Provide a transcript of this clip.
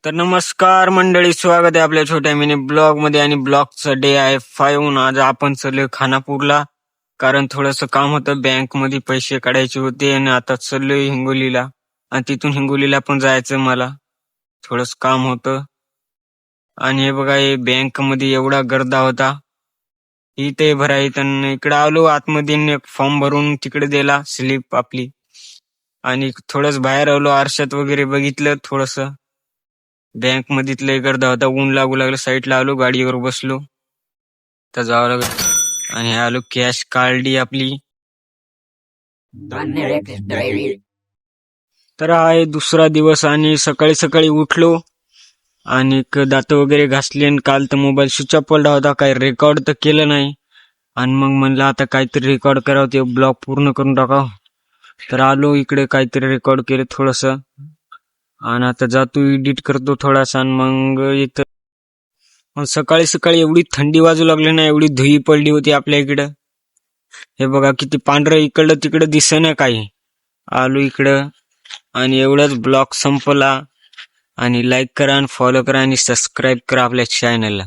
तर नमस्कार मंडळी, स्वागत आहे आपल्या छोट्या मिनी ब्लॉग मध्ये. आणि ब्लॉगचा डे आहे 5. आज आपण चाललोय खानापूरला, कारण थोडस काम होतं. बँक मध्ये पैसे काढायचे होते आणि आता चाललोय हिंगोलीला. आणि तिथून हिंगोलीला पण जायचं, मला थोडस काम होतं. आणि हे बघा, हे बँक मध्ये एवढा गर्दा होता, इथे भरायत. आणि इकडे आलो आतमध्ये, फॉर्म भरून तिकडे दिला स्लिप आपली. आणि थोडस बाहेर आलो, आरशात वगैरे बघितलं थोडस. बँक मध्ये लय गर्दा होता, ऊन लागू लागलं. साईडला आलो, गाडीवर बसलो, तर जावं लागलं. आणि आलो, कॅश काढली आपली. तर हा आहे दुसरा दिवस. आणि सकाळी सकाळी उठलो आणि दात वगैरे घासले. आणि काल तर मोबाईल स्विच ऑफ पडला होता, काही रेकॉर्ड तर केलं नाही. आणि मग म्हणलं आता काहीतरी रेकॉर्ड करावं, ते ब्लॉग पूर्ण करून टाकावं. तर आलो इकडे, काहीतरी रेकॉर्ड केलं थोडस. आणि आता जातो, एडिट करतो थोडासा आणि मग येतं. मग सकाळी सकाळी एवढी थंडी वाजू लागली ना, एवढी धुई पडली होती आपल्या इकडं. हे बघा किती पांढरं, इकडं तिकडं दिसेना काही. आलो इकडं आणि एवढाच ब्लॉग संपला. आणि लाईक करा आणि फॉलो करा आणि सबस्क्राईब करा आपल्या चॅनलला.